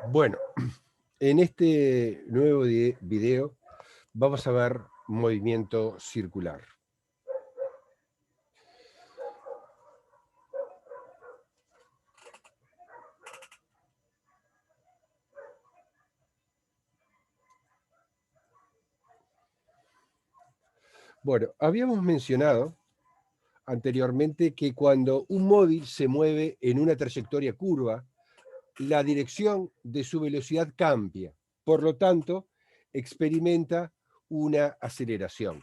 Bueno, en este nuevo video vamos a ver movimiento circular. Bueno, habíamos mencionado anteriormente que cuando un móvil se mueve en una trayectoria curva, la dirección de su velocidad cambia. Por lo tanto, experimenta una aceleración.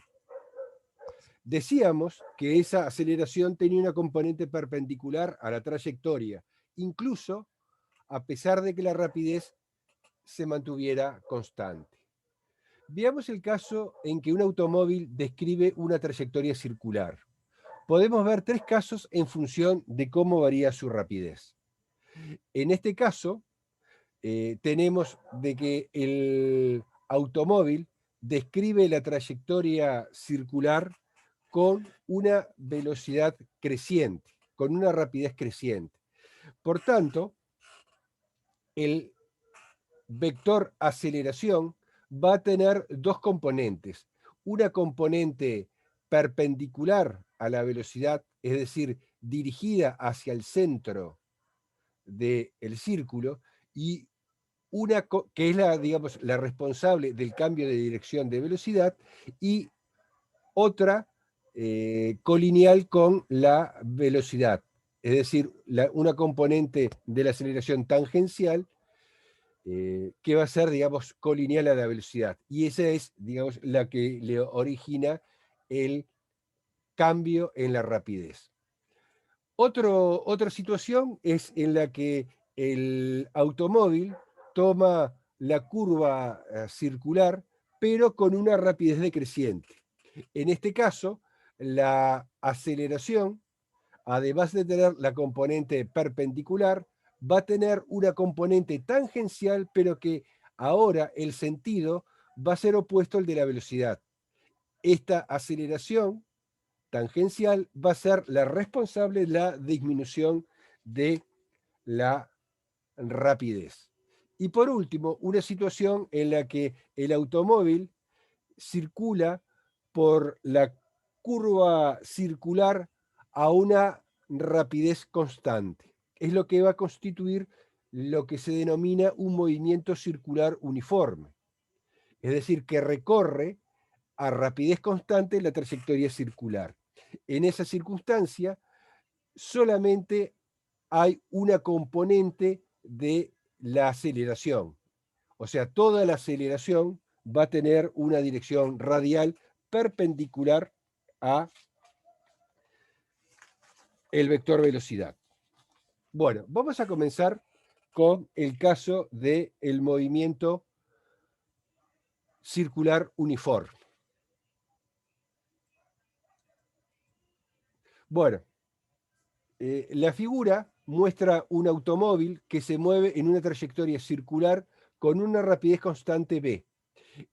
Decíamos que esa aceleración tenía una componente perpendicular a la trayectoria, incluso a pesar de que la rapidez se mantuviera constante. Veamos el caso en que un automóvil describe una trayectoria circular. Podemos ver tres casos en función de cómo varía su rapidez. En este caso, tenemos de que el automóvil describe la trayectoria circular con una velocidad creciente, con una rapidez creciente. Por tanto, el vector aceleración va a tener dos componentes. Una componente perpendicular a la velocidad, es decir, dirigida hacia el centro del círculo, y una que es la, digamos, la responsable del cambio de dirección de velocidad, y otra colineal con la velocidad, es decir, una componente de la aceleración tangencial que va a ser, digamos, colineal a la velocidad. Y esa es, digamos, la que le origina el cambio en la rapidez. Otra situación es en la que el automóvil toma la curva circular, pero con una rapidez decreciente. En este caso, la aceleración, además de tener la componente perpendicular, va a tener una componente tangencial, pero que ahora el sentido va a ser opuesto al de la velocidad. Esta aceleración tangencial va a ser la responsable de la disminución de la rapidez. Y por último, una situación en la que el automóvil circula por la curva circular a una rapidez constante. Es lo que va a constituir lo que se denomina un movimiento circular uniforme. Es decir, que recorre a rapidez constante la trayectoria circular. En esa circunstancia, solamente hay una componente de la aceleración. O sea, toda la aceleración va a tener una dirección radial perpendicular a el vector velocidad. Bueno, vamos a comenzar con el caso del movimiento circular uniforme. Bueno, la figura muestra un automóvil que se mueve en una trayectoria circular con una rapidez constante v.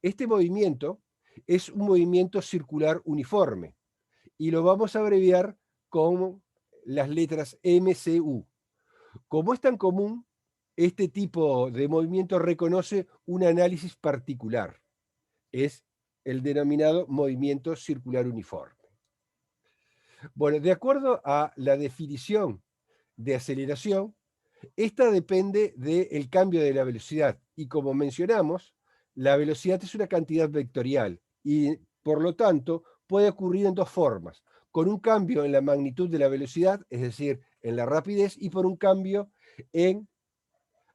Este movimiento es un movimiento circular uniforme y lo vamos a abreviar con las letras MCU. Como es tan común, este tipo de movimiento reconoce un análisis particular. Es el denominado movimiento circular uniforme. Bueno, de acuerdo a la definición de aceleración, esta depende del cambio de la velocidad. Y como mencionamos, la velocidad es una cantidad vectorial y por lo tanto puede ocurrir en dos formas: con un cambio en la magnitud de la velocidad, es decir, en la rapidez, y por un cambio en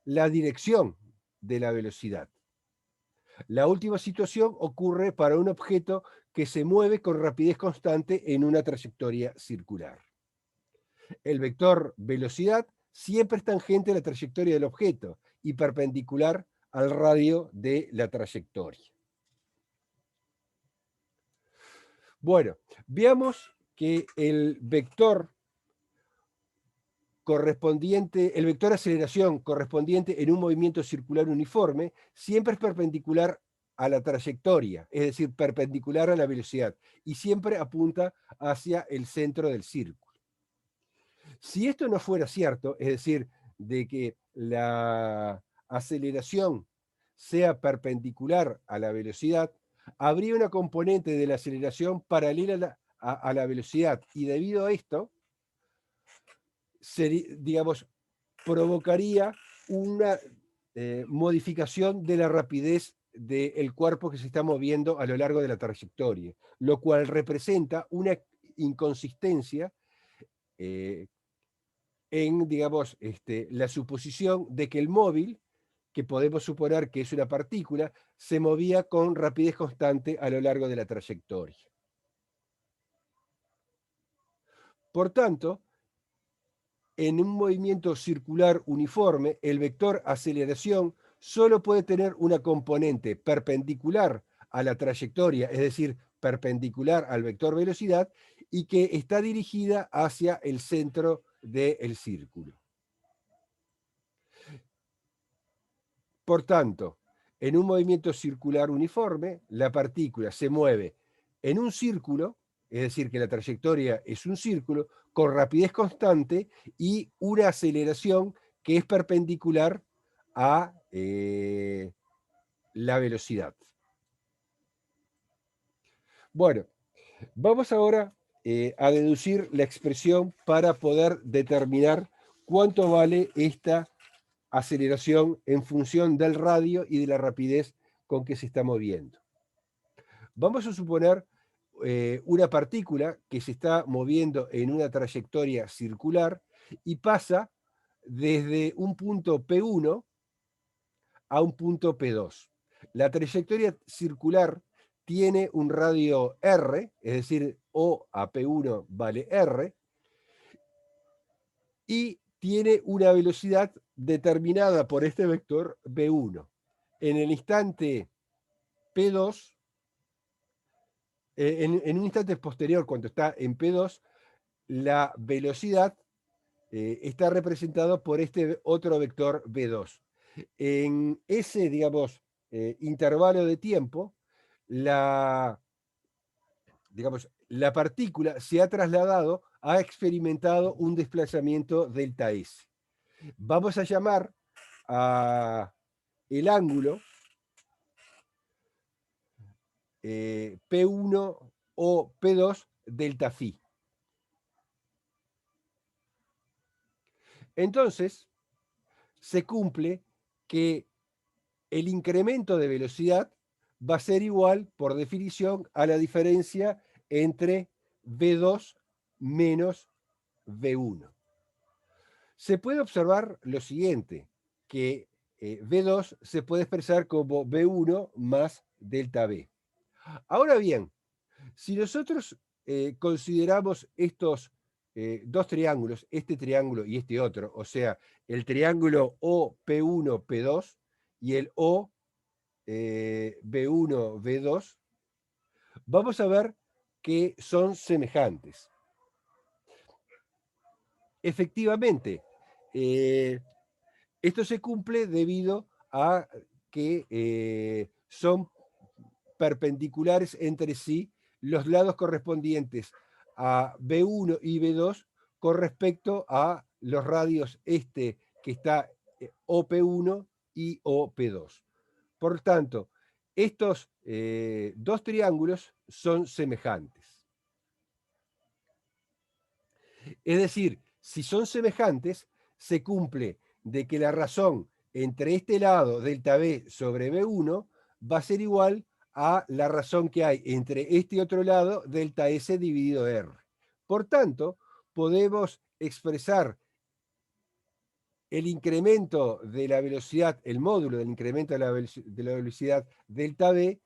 la dirección de la velocidad. La última situación ocurre para un objeto que se mueve con rapidez constante en una trayectoria circular. El vector velocidad siempre es tangente a la trayectoria del objeto y perpendicular al radio de la trayectoria. Bueno, veamos que el vector correspondiente, el vector aceleración correspondiente en un movimiento circular uniforme siempre es perpendicular a la trayectoria, es decir, perpendicular a la velocidad, y siempre apunta hacia el centro del círculo. Si esto no fuera cierto, es decir, de que la aceleración sea perpendicular a la velocidad, habría una componente de la aceleración paralela a la velocidad, y debido a esto, digamos, provocaría una modificación de la rapidez del cuerpo que se está moviendo a lo largo de la trayectoria, lo cual representa una inconsistencia en, digamos, la suposición de que el móvil, que podemos suponer que es una partícula, se movía con rapidez constante a lo largo de la trayectoria. Por tanto, en un movimiento circular uniforme, el vector aceleración solo puede tener una componente perpendicular a la trayectoria, es decir, perpendicular al vector velocidad, y que está dirigida hacia el centro del círculo. Por tanto, en un movimiento circular uniforme, la partícula se mueve en un círculo, es decir, que la trayectoria es un círculo, con rapidez constante y una aceleración que es perpendicular a la velocidad. Bueno, vamos ahora a deducir la expresión para poder determinar cuánto vale esta aceleración en función del radio y de la rapidez con que se está moviendo. Vamos a suponer una partícula que se está moviendo en una trayectoria circular y pasa desde un punto P1 a un punto P2. La trayectoria circular tiene un radio R, es decir, O a P1 vale R, y tiene una velocidad determinada por este vector V1. En el instante P2, en un instante posterior, cuando está en P2, la velocidad está representado por este otro vector V2. En ese, digamos, intervalo de tiempo, digamos, la partícula se ha trasladado, ha experimentado un desplazamiento delta S. Vamos a llamar a el ángulo P1 o P2 delta phi. Entonces, se cumple que el incremento de velocidad va a ser igual, por definición, a la diferencia entre V2 menos V1. Se puede observar lo siguiente, que V2 se puede expresar como V1 más delta V. Ahora bien, si nosotros consideramos estos dos triángulos, este triángulo y este otro, o sea, el triángulo OP1P2 y el OB1B2, vamos a ver que son semejantes. Efectivamente, esto se cumple debido a que son perpendiculares entre sí los lados correspondientes a B1 y B2 con respecto a los radios que está OP1 y OP2. Por tanto, estos dos triángulos son semejantes. Es decir, si son semejantes, se cumple de que la razón entre este lado delta B sobre B1 va a ser igual a la razón que hay entre este otro lado delta S dividido R. Por tanto, podemos expresar el incremento de la velocidad, el módulo del incremento de la velocidad delta B,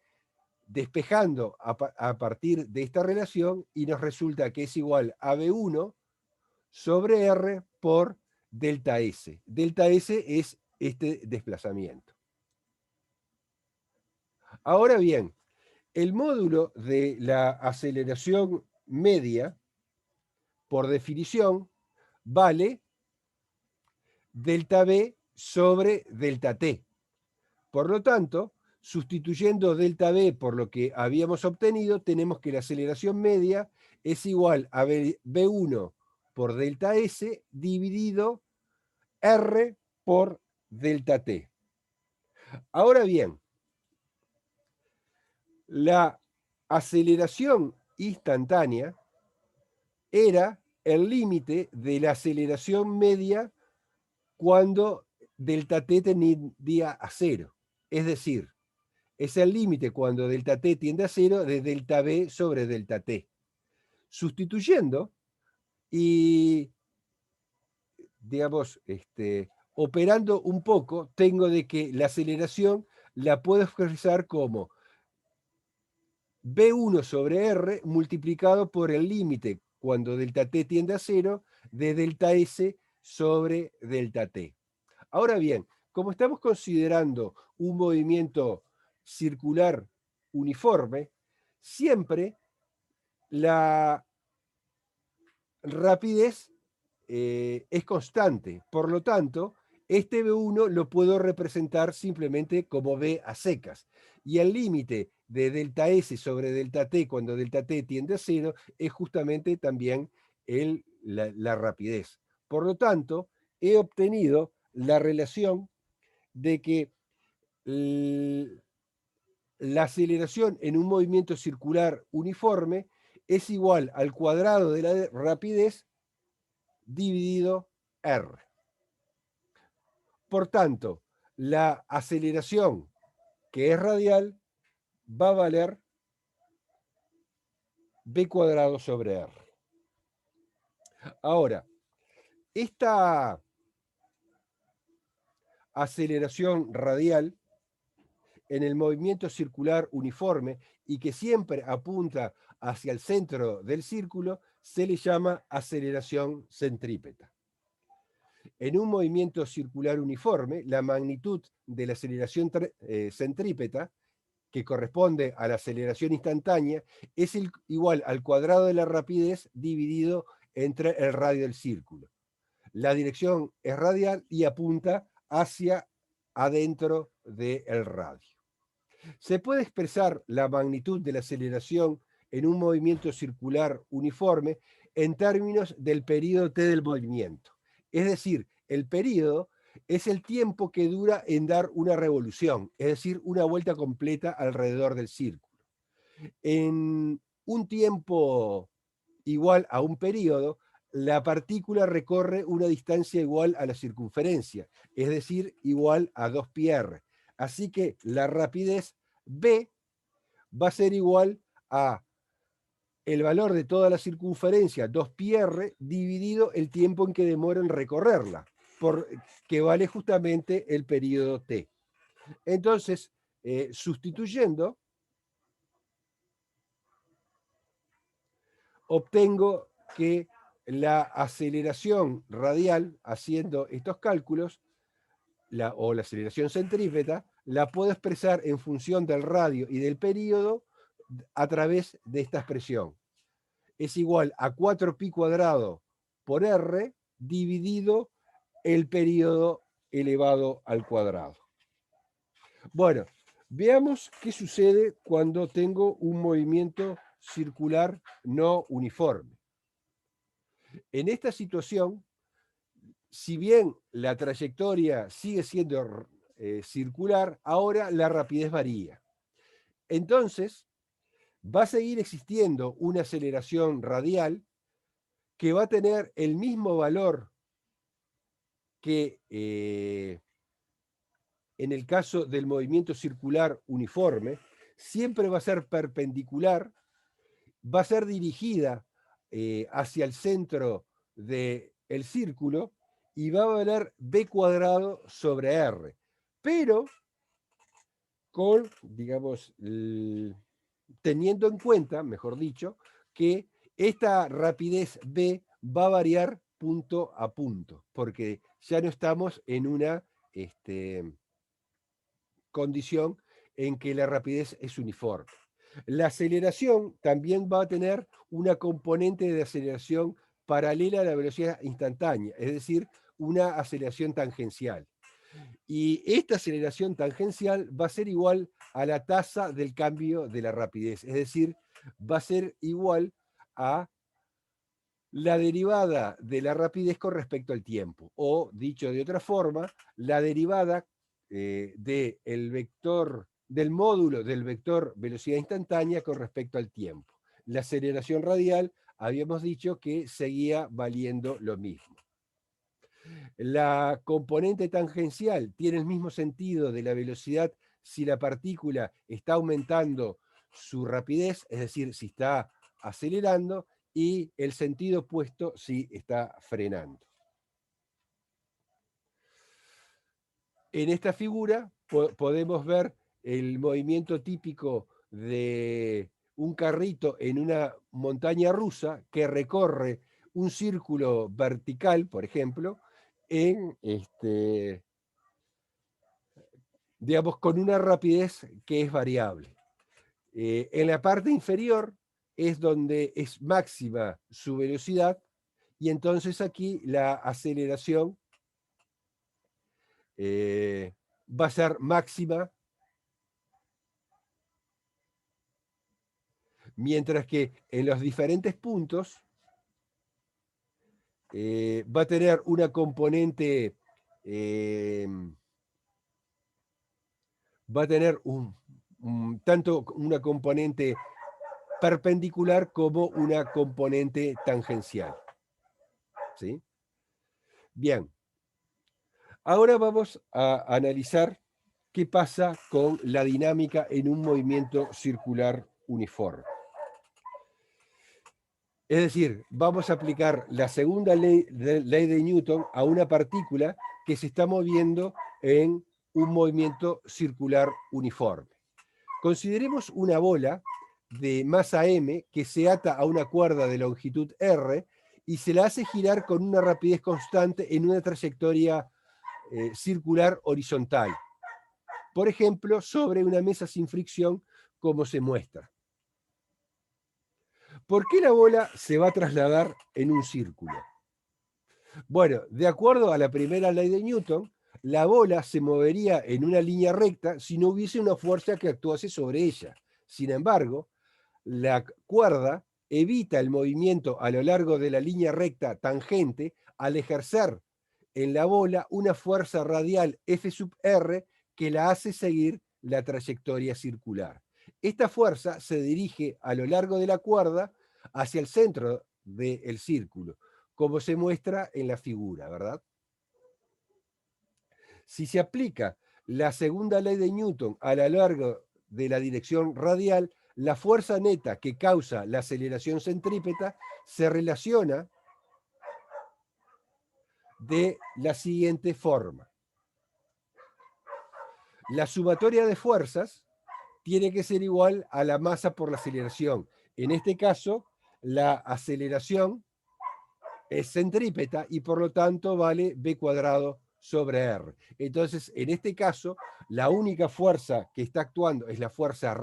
despejando a partir de esta relación, y nos resulta que es igual a B1 sobre R por delta S. Delta S es este desplazamiento. Ahora bien, el módulo de la aceleración media, por definición, vale delta B sobre delta T. Por lo tanto, sustituyendo delta B por lo que habíamos obtenido, tenemos que la aceleración media es igual a B1 por delta S dividido R por delta T. Ahora bien, la aceleración instantánea era el límite de la aceleración media cuando delta t tendía a cero. Es decir, es el límite cuando delta t tiende a cero de delta b sobre delta t. Sustituyendo y, digamos, operando un poco, tengo de que la aceleración la puedo expresar como B1 sobre R multiplicado por el límite cuando delta t tiende a cero de delta S sobre delta t. Ahora bien, como estamos considerando un movimiento circular uniforme, siempre la rapidez es constante. Por lo tanto, este B1 lo puedo representar simplemente como B a secas. Y el límite de delta S sobre delta T cuando delta T tiende a cero es justamente también la rapidez. Por lo tanto, he obtenido la relación de que la aceleración en un movimiento circular uniforme es igual al cuadrado de la rapidez dividido R. Por tanto, la aceleración que es radial va a valer b cuadrado sobre R. Ahora, esta aceleración radial en el movimiento circular uniforme y que siempre apunta hacia el centro del círculo se le llama aceleración centrípeta. En un movimiento circular uniforme, la magnitud de la aceleración centrípeta, que corresponde a la aceleración instantánea, es igual al cuadrado de la rapidez dividido entre el radio del círculo. La dirección es radial y apunta hacia adentro del radio. Se puede expresar la magnitud de la aceleración en un movimiento circular uniforme en términos del período t del movimiento. Es decir, el período es el tiempo que dura en dar una revolución, es decir, una vuelta completa alrededor del círculo. En un tiempo igual a un período, la partícula recorre una distancia igual a la circunferencia, es decir, igual a 2πr. Así que la rapidez b va a ser igual a el valor de toda la circunferencia, 2πr, dividido el tiempo en que demora en recorrerla, que vale justamente el periodo t. Entonces, sustituyendo, obtengo que la aceleración radial, haciendo estos cálculos, o la aceleración centrípeta, la puedo expresar en función del radio y del período a través de esta expresión. Es igual a 4π cuadrado por R dividido el período elevado al cuadrado. Bueno, veamos qué sucede cuando tengo un movimiento circular no uniforme. En esta situación, si bien la trayectoria sigue siendo circular, ahora la rapidez varía. Entonces, va a seguir existiendo una aceleración radial que va a tener el mismo valor que en el caso del movimiento circular uniforme, siempre va a ser perpendicular, va a ser dirigida hacia el centro del círculo y va a valer b cuadrado sobre r, pero con, digamos, teniendo en cuenta, mejor dicho, que esta rapidez b va a variar punto a punto, porque ya no estamos en una condición en que la rapidez es uniforme. La aceleración también va a tener una componente de aceleración paralela a la velocidad instantánea, es decir, una aceleración tangencial. Y esta aceleración tangencial va a ser igual a la tasa del cambio de la rapidez, es decir, va a ser igual a la derivada de la rapidez con respecto al tiempo, o dicho de otra forma, la derivada del módulo del vector velocidad instantánea con respecto al tiempo. La aceleración radial habíamos dicho que seguía valiendo lo mismo. La componente tangencial tiene el mismo sentido de la velocidad si la partícula está aumentando su rapidez, es decir, si está acelerando, y el sentido opuesto si está frenando. En esta figura podemos ver el movimiento típico de un carrito en una montaña rusa que recorre un círculo vertical, por ejemplo, digamos, con una rapidez que es variable. En la parte inferior es donde es máxima su velocidad y entonces aquí la aceleración va a ser máxima, mientras que en los diferentes puntos va a tener una componente, va a tener tanto una componente perpendicular como una componente tangencial. ¿Sí? Bien, ahora vamos a analizar qué pasa con la dinámica en un movimiento circular uniforme. Es decir, vamos a aplicar la segunda ley de Newton a una partícula que se está moviendo en un movimiento circular uniforme. Consideremos una bola de masa m que se ata a una cuerda de longitud r y se la hace girar con una rapidez constante en una trayectoria circular horizontal. Por ejemplo, sobre una mesa sin fricción, como se muestra. ¿Por qué la bola se va a trasladar en un círculo? Bueno, de acuerdo a la primera ley de Newton, la bola se movería en una línea recta si no hubiese una fuerza que actuase sobre ella. Sin embargo, la cuerda evita el movimiento a lo largo de la línea recta tangente al ejercer en la bola una fuerza radial F sub R que la hace seguir la trayectoria circular. Esta fuerza se dirige a lo largo de la cuerda hacia el centro del círculo, como se muestra en la figura, ¿verdad? Si se aplica la segunda ley de Newton a lo largo de la dirección radial, la fuerza neta que causa la aceleración centrípeta se relaciona de la siguiente forma. La sumatoria de fuerzas tiene que ser igual a la masa por la aceleración. En este caso, la aceleración es centrípeta y por lo tanto vale b cuadrado sobre r. Entonces, en este caso, la única fuerza que está actuando es la fuerza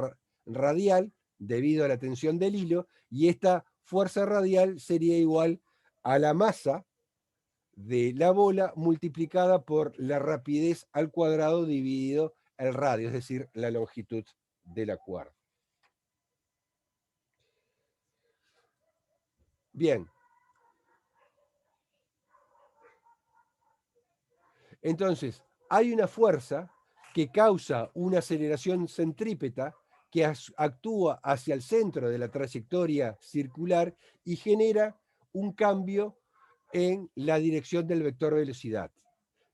radial debido a la tensión del hilo, y esta fuerza radial sería igual a la masa de la bola multiplicada por la rapidez al cuadrado dividido el radio, es decir, la longitud de la cuerda. Bien. Entonces, hay una fuerza que causa una aceleración centrípeta que actúa hacia el centro de la trayectoria circular y genera un cambio en la dirección del vector velocidad.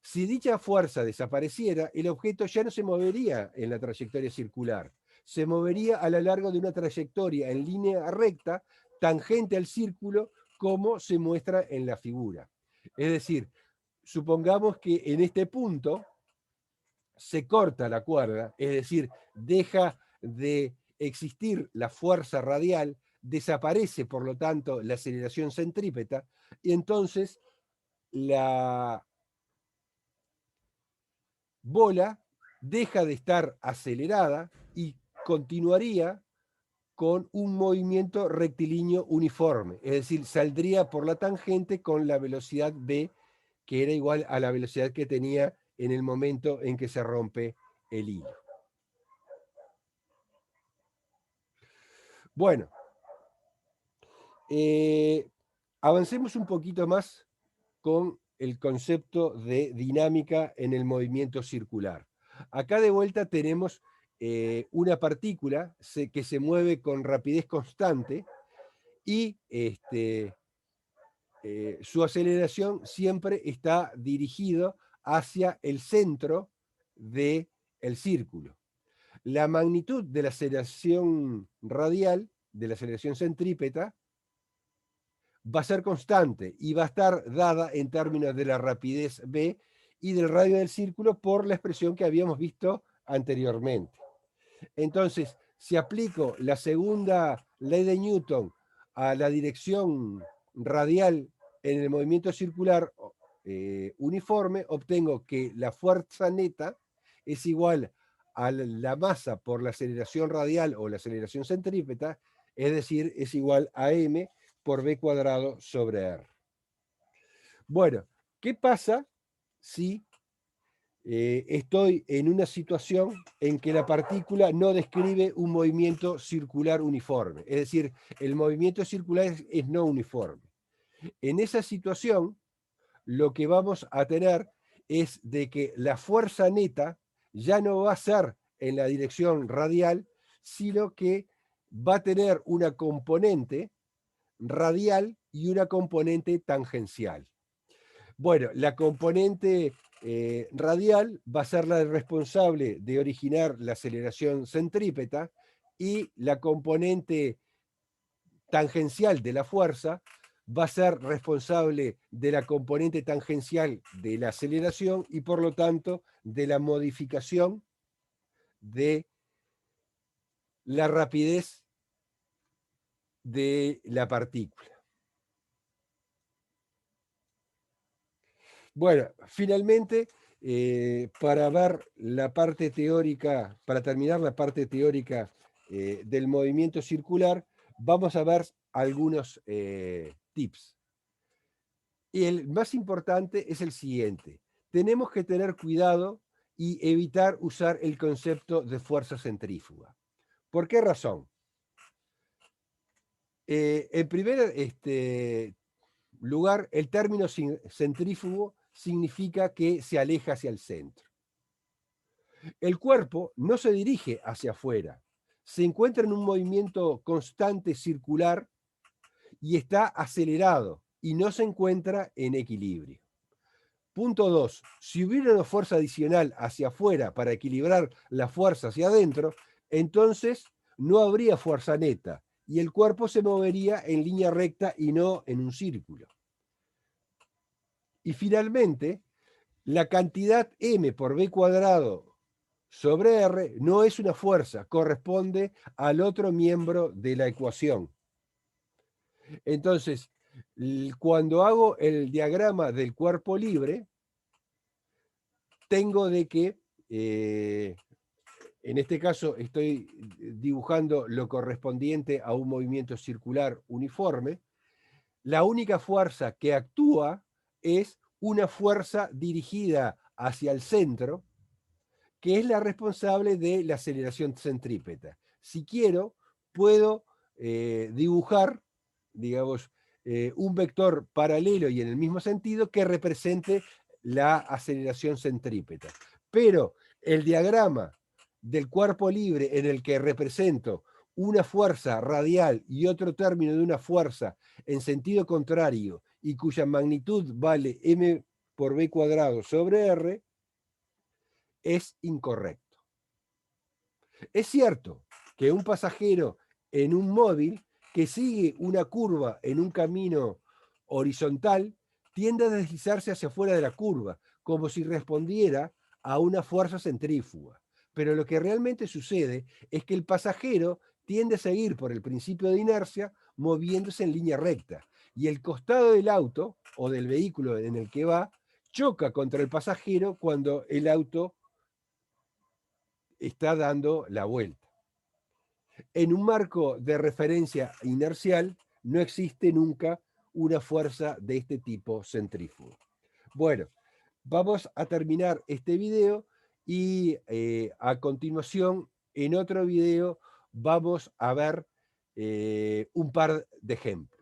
Si dicha fuerza desapareciera, el objeto ya no se movería en la trayectoria circular, se movería a lo largo de una trayectoria en línea recta tangente al círculo, como se muestra en la figura. Es decir, supongamos que en este punto se corta la cuerda, es decir, deja de existir la fuerza radial, desaparece por lo tanto la aceleración centrípeta, y entonces la bola deja de estar acelerada y continuaría con un movimiento rectilíneo uniforme, es decir, saldría por la tangente con la velocidad v, que era igual a la velocidad que tenía en el momento en que se rompe el hilo. Bueno, avancemos un poquito más con el concepto de dinámica en el movimiento circular. Acá de vuelta tenemos una partícula que se mueve con rapidez constante y su aceleración siempre está dirigido hacia el centro del círculo. La magnitud de la aceleración radial, de la aceleración centrípeta, va a ser constante y va a estar dada en términos de la rapidez v y del radio del círculo por la expresión que habíamos visto anteriormente. Entonces, si aplico la segunda ley de Newton a la dirección radial en el movimiento circular uniforme, obtengo que la fuerza neta es igual a la masa por la aceleración radial o la aceleración centrípeta, es decir, es igual a m por v cuadrado sobre r. Bueno, ¿qué pasa si estoy en una situación en que la partícula no describe un movimiento circular uniforme? Es decir, el movimiento circular es no uniforme. En esa situación, lo que vamos a tener es de que la fuerza neta ya no va a ser en la dirección radial, sino que va a tener una componente radial y una componente tangencial. Bueno, la componente radial va a ser la responsable de originar la aceleración centrípeta y la componente tangencial de la fuerza va a ser responsable de la componente tangencial de la aceleración y por lo tanto de la modificación de la rapidez de la partícula. Bueno, finalmente, para ver la parte teórica, para terminar la parte teórica del movimiento circular, vamos a ver algunos tips. Y el más importante es el siguiente. Tenemos que tener cuidado y evitar usar el concepto de fuerza centrífuga. ¿Por qué razón? En primer lugar, el término centrífugo significa que se aleja hacia el centro. El cuerpo no se dirige hacia afuera, se encuentra en un movimiento constante circular y está acelerado y no se encuentra en equilibrio. Punto 2. Si hubiera una fuerza adicional hacia afuera para equilibrar la fuerza hacia adentro, entonces no habría fuerza neta y el cuerpo se movería en línea recta y no en un círculo. Y finalmente, la cantidad m por v cuadrado sobre r no es una fuerza, corresponde al otro miembro de la ecuación. Entonces, cuando hago el diagrama del cuerpo libre, tengo de que, en este caso estoy dibujando lo correspondiente a un movimiento circular uniforme, la única fuerza que actúa es una fuerza dirigida hacia el centro, que es la responsable de la aceleración centrípeta. Si quiero, puedo dibujar, digamos, un vector paralelo y en el mismo sentido que represente la aceleración centrípeta. Pero el diagrama del cuerpo libre en el que represento una fuerza radial y otro término de una fuerza en sentido contrario y cuya magnitud vale m por v cuadrado sobre r, es incorrecto. Es cierto que un pasajero en un móvil que sigue una curva en un camino horizontal tiende a deslizarse hacia afuera de la curva, como si respondiera a una fuerza centrífuga. Pero lo que realmente sucede es que el pasajero tiende a seguir por el principio de inercia moviéndose en línea recta y el costado del auto o del vehículo en el que va choca contra el pasajero cuando el auto está dando la vuelta. En un marco de referencia inercial no existe nunca una fuerza de este tipo centrífugo. Bueno, vamos a terminar este video y a continuación, en otro video, vamos a ver un par de ejemplos.